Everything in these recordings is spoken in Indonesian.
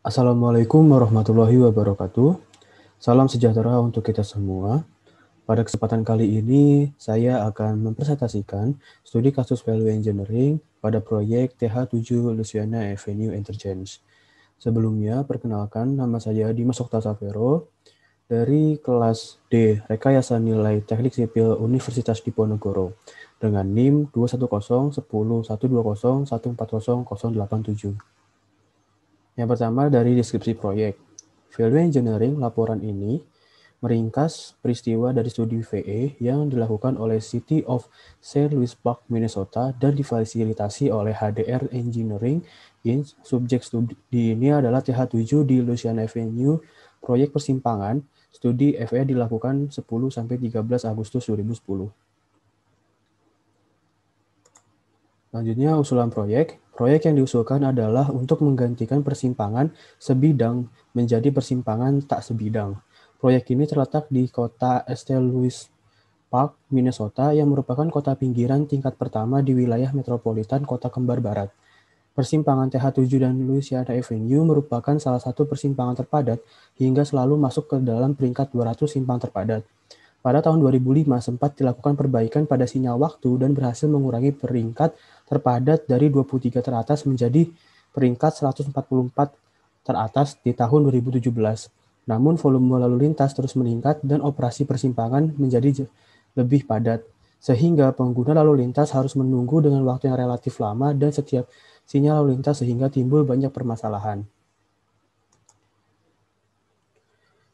Assalamualaikum warahmatullahi wabarakatuh. Salam sejahtera untuk kita semua. Pada kesempatan kali ini, saya akan mempresentasikan studi kasus value engineering pada proyek TH7 Louisiana Avenue Interchange. Sebelumnya, perkenalkan nama saya Dimas Okta Safero dari kelas D, Rekayasa Nilai Teknik Sipil Universitas Diponegoro, dengan NIM 2101012014087. Yang pertama dari deskripsi proyek. Value engineering laporan ini meringkas peristiwa dari studi VE yang dilakukan oleh City of St. Louis Park, Minnesota dan difasilitasi oleh HDR Engineering Inc. Subjek studi ini adalah TH7 di Louisiana Avenue, proyek persimpangan. Studi VE dilakukan 10-13 Agustus 2010. Selanjutnya, usulan proyek. Proyek yang diusulkan adalah untuk menggantikan persimpangan sebidang menjadi persimpangan tak sebidang. Proyek ini terletak di kota St. Louis Park, Minnesota, yang merupakan kota pinggiran tingkat pertama di wilayah metropolitan Kota Kembar Barat. Persimpangan TH7 dan Louisiana Avenue merupakan salah satu persimpangan terpadat hingga selalu masuk ke dalam peringkat 200 simpang terpadat. Pada tahun 2005 sempat dilakukan perbaikan pada sinyal waktu dan berhasil mengurangi peringkat terpadat dari 23 teratas menjadi peringkat 144 teratas di tahun 2017. Namun volume lalu lintas terus meningkat dan operasi persimpangan menjadi lebih padat, sehingga pengguna lalu lintas harus menunggu dengan waktu yang relatif lama dan setiap sinyal lalu lintas sehingga timbul banyak permasalahan.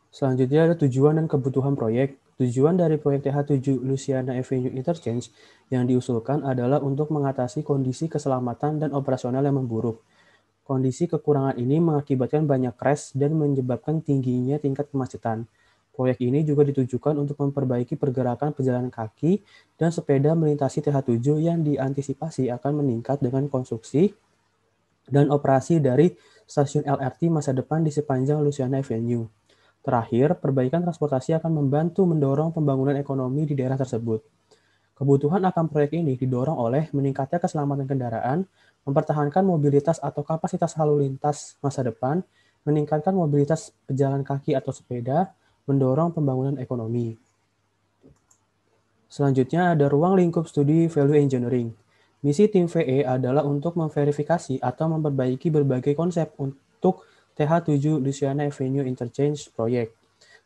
Selanjutnya ada tujuan dan kebutuhan proyek. Tujuan dari proyek TH7 Louisiana Avenue Interchange yang diusulkan adalah untuk mengatasi kondisi keselamatan dan operasional yang memburuk. Kondisi kekurangan ini mengakibatkan banyak crash dan menyebabkan tingginya tingkat kemacetan. Proyek ini juga ditujukan untuk memperbaiki pergerakan pejalan kaki dan sepeda melintasi TH7 yang diantisipasi akan meningkat dengan konstruksi dan operasi dari stasiun LRT masa depan di sepanjang Louisiana Avenue. Terakhir, perbaikan transportasi akan membantu mendorong pembangunan ekonomi di daerah tersebut. Kebutuhan akan proyek ini didorong oleh meningkatnya keselamatan kendaraan, mempertahankan mobilitas atau kapasitas lalu lintas masa depan, meningkatkan mobilitas pejalan kaki atau sepeda, mendorong pembangunan ekonomi. Selanjutnya ada ruang lingkup studi value engineering. Misi tim VE adalah untuk memverifikasi atau memperbaiki berbagai konsep untuk TH7 Louisiana Avenue Interchange Project.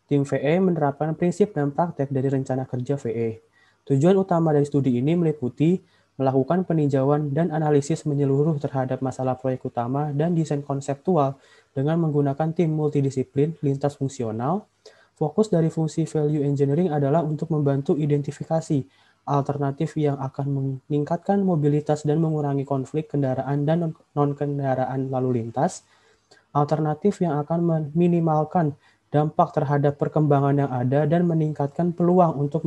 Tim VE menerapkan prinsip dan praktek dari rencana kerja VE. Tujuan utama dari studi ini meliputi melakukan peninjauan dan analisis menyeluruh terhadap masalah proyek utama dan desain konseptual dengan menggunakan tim multidisiplin lintas fungsional. Fokus dari fungsi value engineering adalah untuk membantu identifikasi alternatif yang akan meningkatkan mobilitas dan mengurangi konflik kendaraan dan non-kendaraan lalu lintas, alternatif yang akan meminimalkan dampak terhadap perkembangan yang ada dan meningkatkan peluang untuk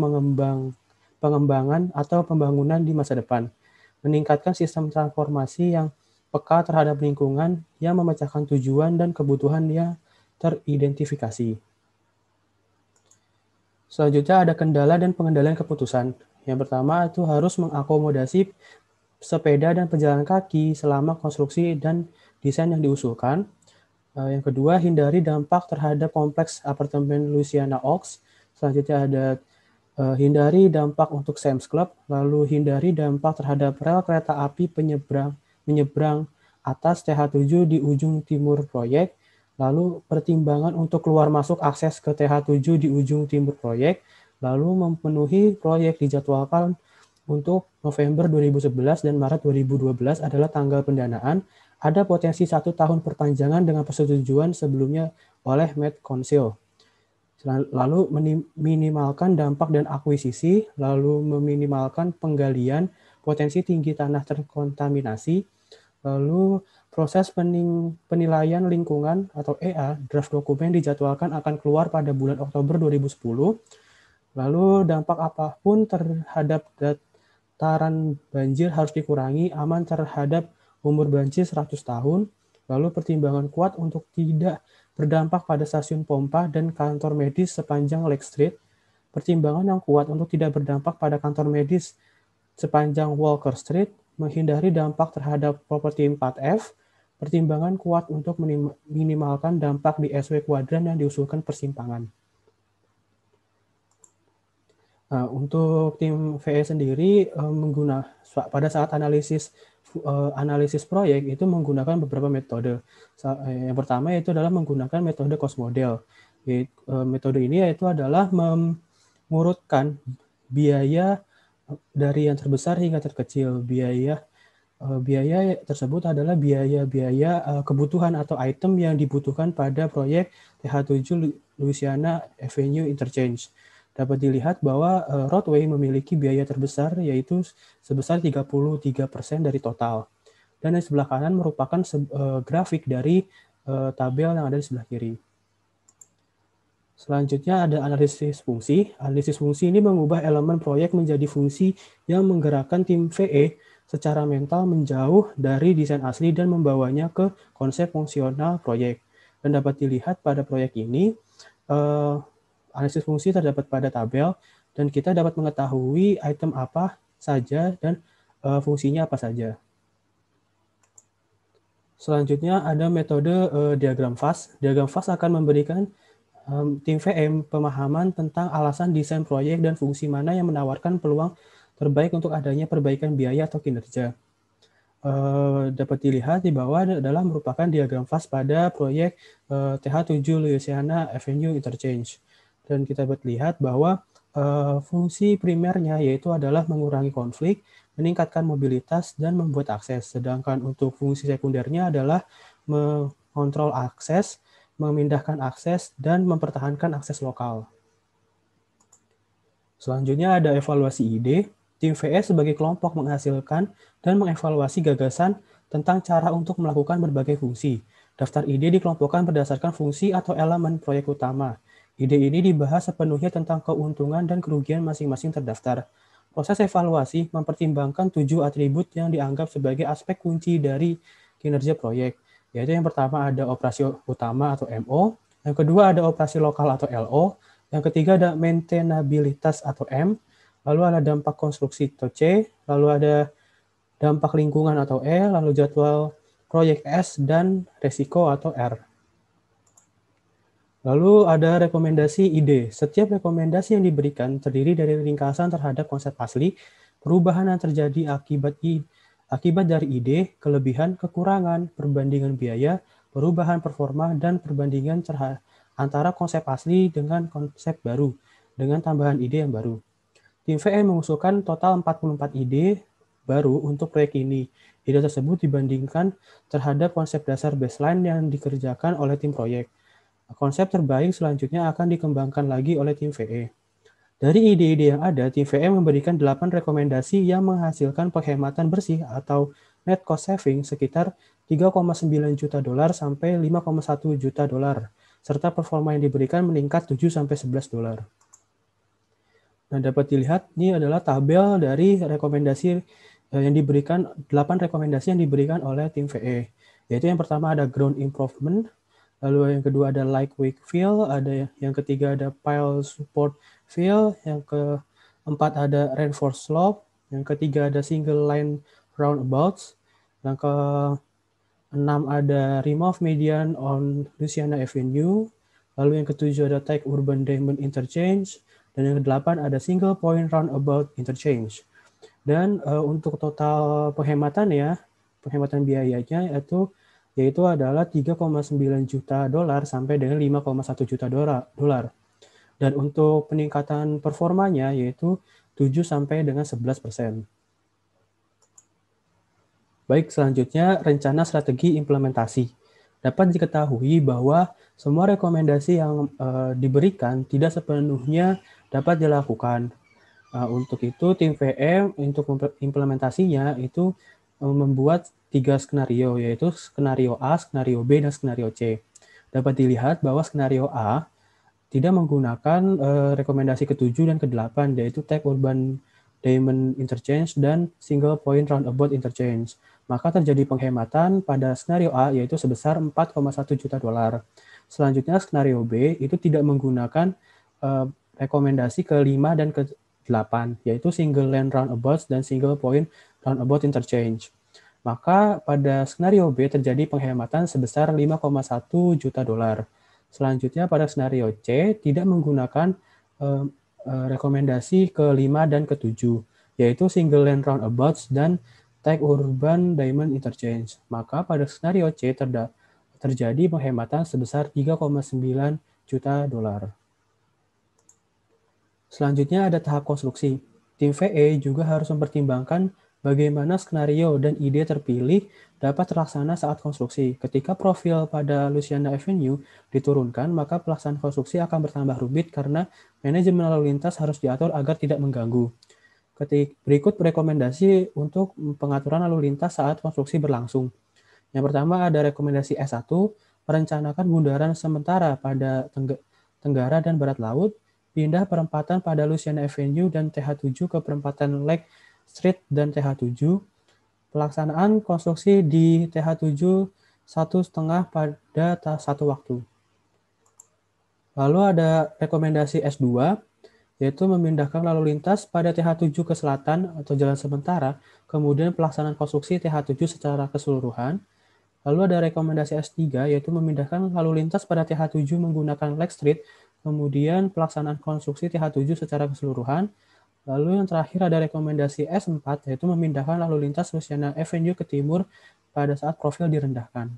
pengembangan atau pembangunan di masa depan, meningkatkan sistem transformasi yang peka terhadap lingkungan yang memecahkan tujuan dan kebutuhan yang teridentifikasi. Selanjutnya ada kendala dan pengendalian keputusan. Yang pertama itu harus mengakomodasi sepeda dan pejalan kaki selama konstruksi dan desain yang diusulkan. Yang kedua, hindari dampak terhadap kompleks apartemen Louisiana Oaks. Selanjutnya ada hindari dampak untuk Sam's Club. Lalu hindari dampak terhadap rel kereta api menyeberang atas TH7 di ujung timur proyek. Lalu pertimbangan untuk keluar masuk akses ke TH7 di ujung timur proyek. Lalu memenuhi proyek dijadwalkan untuk November 2011 dan Maret 2012 adalah tanggal pendanaan. Ada potensi 1 tahun perpanjangan dengan persetujuan sebelumnya oleh Met Council. Lalu meminimalkan dampak dan akuisisi, lalu meminimalkan penggalian, potensi tinggi tanah terkontaminasi, lalu proses penilaian lingkungan atau EA, draft dokumen dijadwalkan akan keluar pada bulan Oktober 2010. Lalu dampak apapun terhadap dataran banjir harus dikurangi, aman terhadap umur banjir 100 tahun, lalu pertimbangan kuat untuk tidak berdampak pada stasiun pompa dan kantor medis sepanjang Lake Street, pertimbangan yang kuat untuk tidak berdampak pada kantor medis sepanjang Walker Street, menghindari dampak terhadap properti 4F, pertimbangan kuat untuk minimalkan dampak di SW kuadran yang diusulkan persimpangan. Nah, untuk tim VE sendiri pada saat analisis proyek itu menggunakan beberapa metode. Yang pertama yaitu adalah menggunakan metode cost model. Metode ini yaitu adalah mengurutkan biaya dari yang terbesar hingga terkecil. Biaya tersebut adalah biaya-biaya kebutuhan atau item yang dibutuhkan pada proyek TH7 Louisiana Avenue Interchange. Dapat dilihat bahwa roadway memiliki biaya terbesar yaitu sebesar 33% dari total. Dan di sebelah kanan merupakan grafik dari tabel yang ada di sebelah kiri. Selanjutnya ada analisis fungsi. Analisis fungsi ini mengubah elemen proyek menjadi fungsi yang menggerakkan tim VE secara mental menjauh dari desain asli dan membawanya ke konsep fungsional proyek. Dan dapat dilihat pada proyek ini, analisis fungsi terdapat pada tabel, dan kita dapat mengetahui item apa saja dan fungsinya apa saja. Selanjutnya ada metode diagram fast. Diagram fast akan memberikan tim VM pemahaman tentang alasan desain proyek dan fungsi mana yang menawarkan peluang terbaik untuk adanya perbaikan biaya atau kinerja. Dapat dilihat di bawah adalah merupakan diagram fast pada proyek TH7 Louisiana Avenue Interchange. Dan kita dapat lihat bahwa fungsi primernya yaitu adalah mengurangi konflik, meningkatkan mobilitas, dan membuat akses. Sedangkan untuk fungsi sekundernya adalah mengontrol akses, memindahkan akses, dan mempertahankan akses lokal. Selanjutnya ada evaluasi ide. Tim VE sebagai kelompok menghasilkan dan mengevaluasi gagasan tentang cara untuk melakukan berbagai fungsi. Daftar ide dikelompokkan berdasarkan fungsi atau elemen proyek utama. Ide ini dibahas sepenuhnya tentang keuntungan dan kerugian masing-masing terdaftar. Proses evaluasi mempertimbangkan 7 atribut yang dianggap sebagai aspek kunci dari kinerja proyek, yaitu yang pertama ada operasi utama atau MO, yang kedua ada operasi lokal atau LO, yang ketiga ada maintainabilitas atau M, lalu ada dampak konstruksi atau C, lalu ada dampak lingkungan atau E, lalu jadwal proyek S, dan resiko atau R. Lalu ada rekomendasi ide. Setiap rekomendasi yang diberikan terdiri dari ringkasan terhadap konsep asli, perubahan yang terjadi akibat dari ide, kelebihan, kekurangan, perbandingan biaya, perubahan performa, dan perbandingan antara konsep asli dengan konsep baru, dengan tambahan ide yang baru. Tim VE mengusulkan total 44 ide baru untuk proyek ini. Ide tersebut dibandingkan terhadap konsep dasar baseline yang dikerjakan oleh tim proyek. Konsep terbaik selanjutnya akan dikembangkan lagi oleh tim VE. Dari ide-ide yang ada, tim VE memberikan 8 rekomendasi yang menghasilkan penghematan bersih atau net cost saving sekitar $3,9 juta sampai $5,1 juta, serta performa yang diberikan meningkat 7-11 $. Nah, dapat dilihat ini adalah tabel dari rekomendasi yang diberikan, 8 rekomendasi yang diberikan oleh tim VE. Yaitu yang pertama ada ground improvement, lalu yang kedua ada lightweight fill, ada yang ketiga ada pile support fill, yang keempat ada reinforced slope, yang ketiga ada single line roundabouts, yang keenam ada remove median on Louisiana Avenue, lalu yang ketujuh ada take urban diamond interchange, dan yang kedelapan ada single point roundabout interchange. Dan untuk total penghematan biayanya yaitu adalah $3,9 juta sampai dengan $5,1 juta. Dan untuk peningkatan performanya yaitu 7 sampai dengan 11%. Baik, selanjutnya rencana strategi implementasi. Dapat diketahui bahwa semua rekomendasi yang diberikan tidak sepenuhnya dapat dilakukan. Untuk itu tim VE untuk implementasinya itu membuat 3 skenario, yaitu skenario A, skenario B, dan skenario C. Dapat dilihat bahwa skenario A tidak menggunakan rekomendasi ke-7 dan ke-8, yaitu take urban diamond interchange dan single point roundabout interchange. Maka terjadi penghematan pada skenario A yaitu sebesar $4,1 juta. Selanjutnya skenario B itu tidak menggunakan rekomendasi ke-5 dan ke-8, yaitu single lane roundabouts dan single point roundabout interchange. Maka pada skenario B terjadi penghematan sebesar 5,1 juta dolar. Selanjutnya pada skenario C tidak menggunakan rekomendasi ke-5 dan ke-7, yaitu single lane roundabouts dan tight urban diamond interchange. Maka pada skenario C terjadi penghematan sebesar 3,9 juta dolar. Selanjutnya ada tahap konstruksi. Tim VE juga harus mempertimbangkan bagaimana skenario dan ide terpilih dapat terlaksana saat konstruksi. Ketika profil pada Louisiana Avenue diturunkan, maka pelaksanaan konstruksi akan bertambah rumit karena manajemen lalu lintas harus diatur agar tidak mengganggu. Berikut rekomendasi untuk pengaturan lalu lintas saat konstruksi berlangsung. Yang pertama ada rekomendasi S1, merencanakan bundaran sementara pada Tenggara dan Barat Laut, pindah perempatan pada Louisiana Avenue dan TH7 ke perempatan Lake Street dan TH7, pelaksanaan konstruksi di TH7 1,5 pada satu waktu. Lalu ada rekomendasi S2, yaitu memindahkan lalu lintas pada TH7 ke selatan atau jalan sementara, kemudian pelaksanaan konstruksi TH7 secara keseluruhan. Lalu ada rekomendasi S3, yaitu memindahkan lalu lintas pada TH7 menggunakan Lake Street, kemudian pelaksanaan konstruksi TH7 secara keseluruhan. Lalu yang terakhir ada rekomendasi S4, yaitu memindahkan lalu lintas Louisiana Avenue ke timur pada saat profil direndahkan.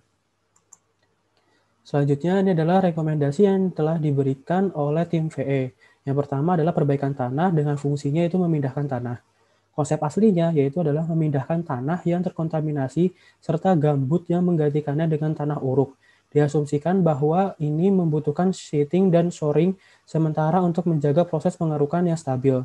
Selanjutnya ini adalah rekomendasi yang telah diberikan oleh tim VE. Yang pertama adalah perbaikan tanah dengan fungsinya itu memindahkan tanah. Konsep aslinya yaitu adalah memindahkan tanah yang terkontaminasi serta gambut yang menggantikannya dengan tanah uruk. Diasumsikan bahwa ini membutuhkan sheeting dan shoring sementara untuk menjaga proses pengerukan yang stabil.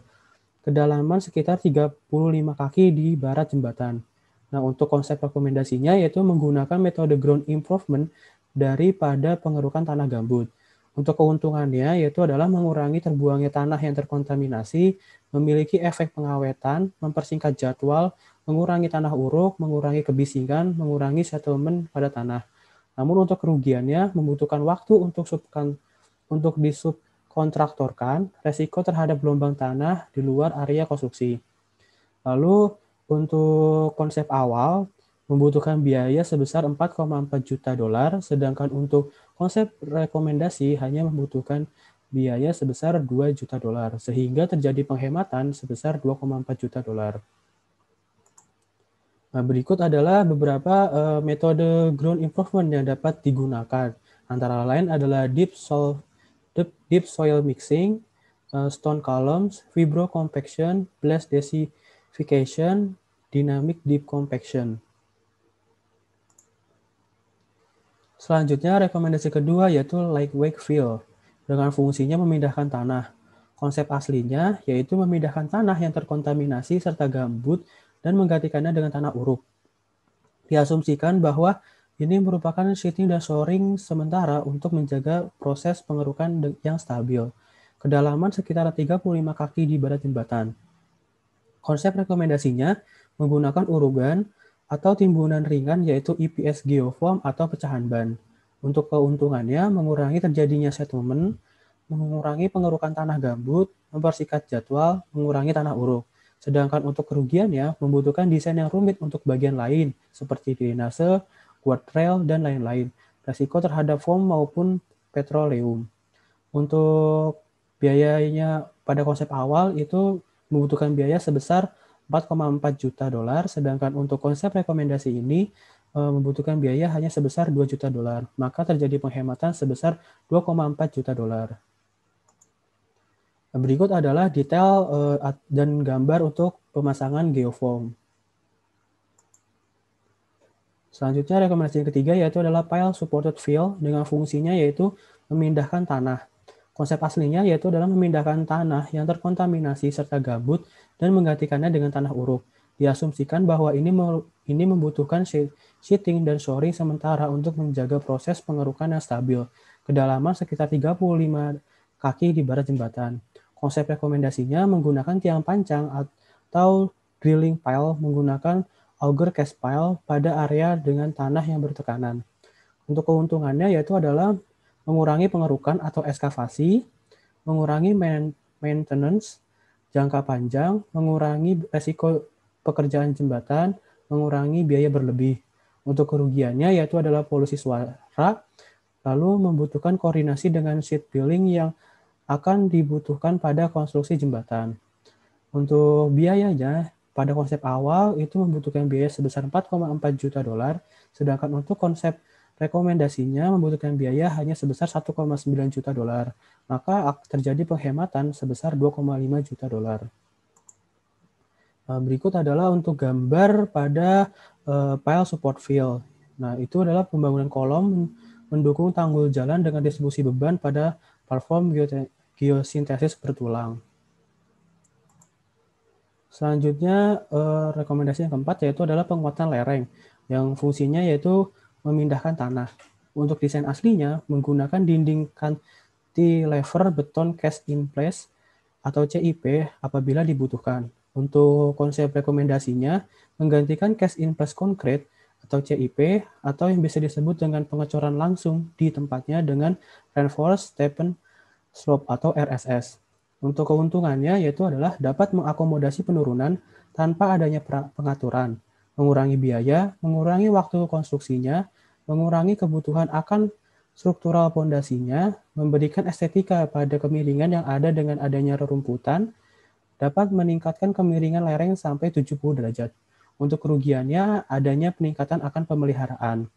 Kedalaman sekitar 35 kaki di barat jembatan. Nah, untuk konsep rekomendasinya yaitu menggunakan metode ground improvement daripada pengerukan tanah gambut. Untuk keuntungannya yaitu adalah mengurangi terbuangnya tanah yang terkontaminasi, memiliki efek pengawetan, mempersingkat jadwal, mengurangi tanah uruk, mengurangi kebisingan, mengurangi settlement pada tanah. Namun untuk kerugiannya membutuhkan waktu untuk disubkontraktorkan resiko terhadap gelombang tanah di luar area konstruksi. Lalu untuk konsep awal membutuhkan biaya sebesar 4,4 juta dolar, sedangkan untuk konsep rekomendasi hanya membutuhkan biaya sebesar 2 juta dolar, sehingga terjadi penghematan sebesar 2,4 juta dolar. Nah, berikut adalah beberapa metode ground improvement yang dapat digunakan. Antara lain adalah deep soil mixing, stone columns, fibro compaction, blast desiccation, dynamic deep compaction. Selanjutnya, rekomendasi kedua yaitu lightweight fill, dengan fungsinya memindahkan tanah. Konsep aslinya yaitu memindahkan tanah yang terkontaminasi serta gambut dan menggantikannya dengan tanah uruk. Diasumsikan bahwa ini merupakan sheeting dan shoring sementara untuk menjaga proses pengerukan yang stabil. Kedalaman sekitar 35 kaki di barat jembatan. Konsep rekomendasinya menggunakan urugan atau timbunan ringan yaitu EPS geoform atau pecahan ban. Untuk keuntungannya mengurangi terjadinya settlement, mengurangi pengerukan tanah gambut, mempersingkat jadwal, mengurangi tanah uruk. Sedangkan untuk kerugiannya membutuhkan desain yang rumit untuk bagian lain seperti drainase, guardrail, dan lain-lain. Resiko terhadap foam maupun petroleum. Untuk biayanya pada konsep awal itu membutuhkan biaya sebesar 4,4 juta dolar, sedangkan untuk konsep rekomendasi ini membutuhkan biaya hanya sebesar 2 juta dolar. Maka terjadi penghematan sebesar 2,4 juta dolar. Berikut adalah detail dan gambar untuk pemasangan geoform. Selanjutnya rekomendasi yang ketiga yaitu adalah pile supported fill dengan fungsinya yaitu memindahkan tanah. Konsep aslinya yaitu adalah memindahkan tanah yang terkontaminasi serta gambut dan menggantikannya dengan tanah uruk. Diasumsikan bahwa ini membutuhkan sheeting dan shoring sementara untuk menjaga proses pengerukan yang stabil. Kedalaman sekitar 35 kaki di barat jembatan. Konsep rekomendasinya menggunakan tiang pancang atau drilling pile menggunakan auger cast pile pada area dengan tanah yang bertekanan. Untuk keuntungannya yaitu adalah mengurangi pengerukan atau ekskavasi, mengurangi maintenance jangka panjang, mengurangi resiko pekerjaan jembatan, mengurangi biaya berlebih. Untuk kerugiannya yaitu adalah polusi suara, lalu membutuhkan koordinasi dengan sheet billing yang akan dibutuhkan pada konstruksi jembatan. Untuk biayanya, pada konsep awal itu membutuhkan biaya sebesar 4,4 juta dolar, sedangkan untuk konsep rekomendasinya membutuhkan biaya hanya sebesar 1,9 juta dolar. Maka terjadi penghematan sebesar 2,5 juta dolar. Berikut adalah untuk gambar pada pile support field. Nah, itu adalah pembangunan kolom mendukung tanggul jalan dengan distribusi beban pada platform geosintesis bertulang. Selanjutnya, rekomendasi yang keempat yaitu adalah penguatan lereng, yang fungsinya yaitu memindahkan tanah. Untuk desain aslinya, menggunakan dinding cantilever beton cast in place atau CIP apabila dibutuhkan. Untuk konsep rekomendasinya, menggantikan cast in place concrete atau CIP, atau yang bisa disebut dengan pengecoran langsung di tempatnya dengan reinforced steppen slope atau RSS. Untuk keuntungannya yaitu adalah dapat mengakomodasi penurunan tanpa adanya pengaturan, mengurangi biaya, mengurangi waktu konstruksinya, mengurangi kebutuhan akan struktural pondasinya, memberikan estetika pada kemiringan yang ada dengan adanya rerumputan, dapat meningkatkan kemiringan lereng sampai 70 derajat. Untuk kerugiannya, adanya peningkatan akan pemeliharaan.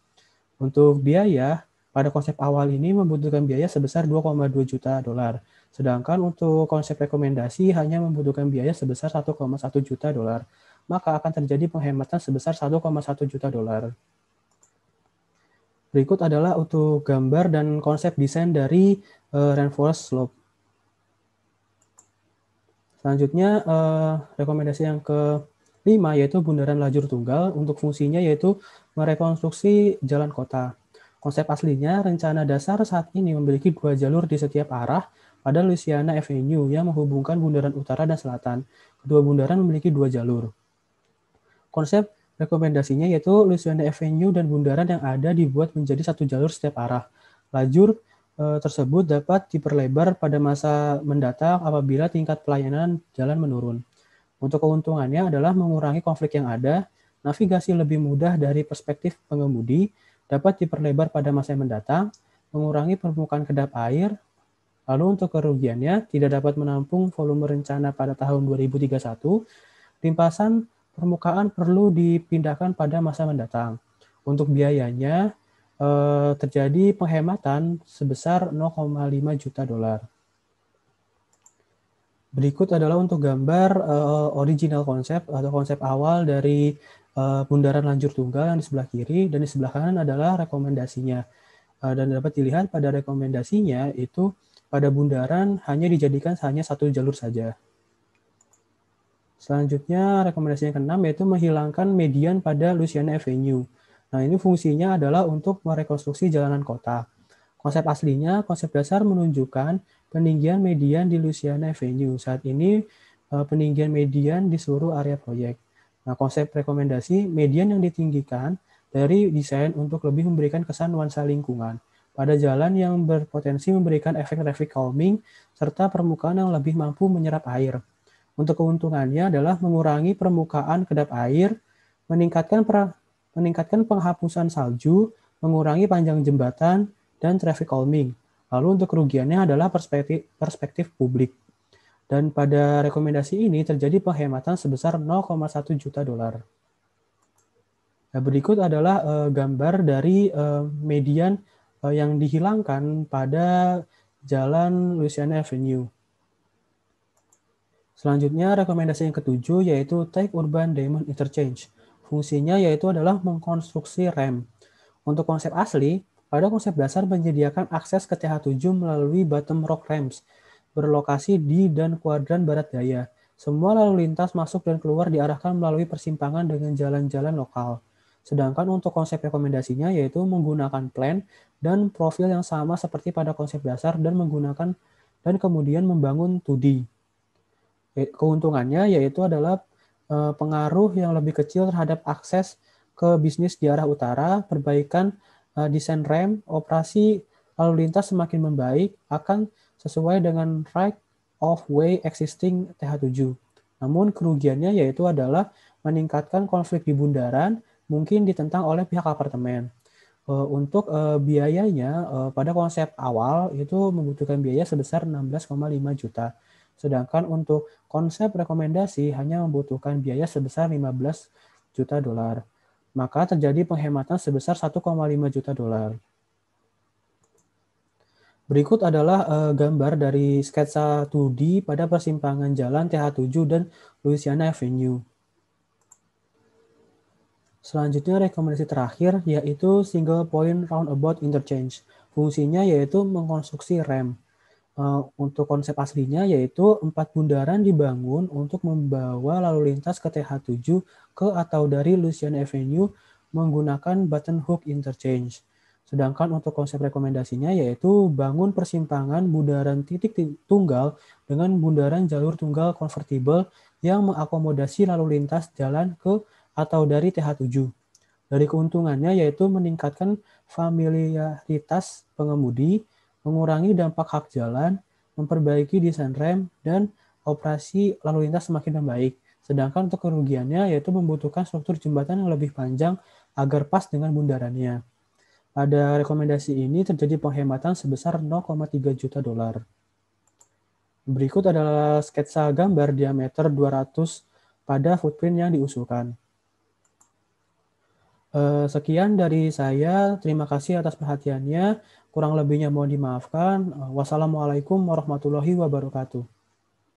Untuk biaya, pada konsep awal ini membutuhkan biaya sebesar 2,2 juta dolar. Sedangkan untuk konsep rekomendasi hanya membutuhkan biaya sebesar 1,1 juta dolar. Maka akan terjadi penghematan sebesar 1,1 juta dolar. Berikut adalah untuk gambar dan konsep desain dari reinforced slope. Selanjutnya, rekomendasi yang kelima yaitu bundaran lajur tunggal. Untuk fungsinya yaitu merekonstruksi jalan kota. Konsep aslinya, rencana dasar saat ini memiliki 2 jalur di setiap arah pada Louisiana Avenue yang menghubungkan bundaran utara dan selatan. Kedua bundaran memiliki 2 jalur. Konsep rekomendasinya yaitu Louisiana Avenue dan bundaran yang ada dibuat menjadi 1 jalur setiap arah. Lajur tersebut dapat diperlebar pada masa mendatang apabila tingkat pelayanan jalan menurun. Untuk keuntungannya adalah mengurangi konflik yang ada, navigasi lebih mudah dari perspektif pengemudi, dapat diperlebar pada masa yang mendatang, mengurangi permukaan kedap air, lalu untuk kerugiannya tidak dapat menampung volume rencana pada tahun 2031, limpasan permukaan perlu dipindahkan pada masa mendatang. Untuk biayanya, terjadi penghematan sebesar 0,5 juta dolar. Berikut adalah untuk gambar original konsep atau konsep awal dari bundaran lajur tunggal yang di sebelah kiri, dan di sebelah kanan adalah rekomendasinya. Dan dapat dilihat pada rekomendasinya itu pada bundaran hanya dijadikan hanya 1 jalur saja. Selanjutnya rekomendasi yang keenam yaitu menghilangkan median pada Louisiana Avenue. Nah, ini fungsinya adalah untuk merekonstruksi jalanan kota. Konsep aslinya, konsep dasar menunjukkan peninggian median di Louisiana Avenue. Saat ini peninggian median di seluruh area proyek. Nah, konsep rekomendasi, median yang ditinggikan dari desain untuk lebih memberikan kesan nuansa lingkungan pada jalan yang berpotensi memberikan efek traffic calming serta permukaan yang lebih mampu menyerap air. Untuk keuntungannya adalah mengurangi permukaan kedap air, meningkatkan penghapusan salju, mengurangi panjang jembatan, dan traffic calming. Lalu untuk kerugiannya adalah perspektif publik. Dan pada rekomendasi ini terjadi penghematan sebesar 0,1 juta dolar. Nah, berikut adalah gambar dari median yang dihilangkan pada jalan Louisiana Avenue. Selanjutnya, rekomendasi yang ketujuh yaitu Take Urban Diamond Interchange. Fungsinya yaitu adalah mengkonstruksi rem. Untuk konsep asli, pada konsep dasar menyediakan akses ke TH7 melalui bottom rock ramps, berlokasi di dan kuadran barat daya. Semua lalu lintas masuk dan keluar diarahkan melalui persimpangan dengan jalan-jalan lokal. Sedangkan untuk konsep rekomendasinya yaitu menggunakan plan dan profil yang sama seperti pada konsep dasar dan menggunakan dan kemudian membangun 2D. Keuntungannya yaitu adalah pengaruh yang lebih kecil terhadap akses ke bisnis di arah utara, perbaikan desain rem, operasi lalu lintas semakin membaik, akan sesuai dengan right of way existing TH7. Namun kerugiannya yaitu adalah meningkatkan konflik di bundaran, mungkin ditentang oleh pihak apartemen. Untuk biayanya, pada konsep awal itu membutuhkan biaya sebesar 16,5 juta. Sedangkan untuk konsep rekomendasi hanya membutuhkan biaya sebesar 15 juta dolar. Maka terjadi penghematan sebesar 1,5 juta dolar. Berikut adalah gambar dari sketsa 2D pada persimpangan jalan TH7 dan Louisiana Avenue. Selanjutnya rekomendasi terakhir yaitu Single Point Roundabout Interchange. Fungsinya yaitu mengkonstruksi rem. Untuk konsep aslinya yaitu 4 bundaran dibangun untuk membawa lalu lintas ke TH7 ke atau dari Louisiana Avenue menggunakan button hook interchange. Sedangkan untuk konsep rekomendasinya yaitu bangun persimpangan bundaran titik tunggal dengan bundaran jalur tunggal konvertibel yang mengakomodasi lalu lintas jalan ke atau dari TH7. Dari keuntungannya yaitu meningkatkan familiaritas pengemudi, mengurangi dampak hak jalan, memperbaiki desain rem, dan operasi lalu lintas semakin membaik. Sedangkan untuk kerugiannya yaitu membutuhkan struktur jembatan yang lebih panjang agar pas dengan bundarannya. Pada rekomendasi ini terjadi penghematan sebesar 0,3 juta dolar. Berikut adalah sketsa gambar diameter 200 pada footprint yang diusulkan. Sekian dari saya. Terima kasih atas perhatiannya. Kurang lebihnya mohon dimaafkan. Wassalamualaikum warahmatullahi wabarakatuh.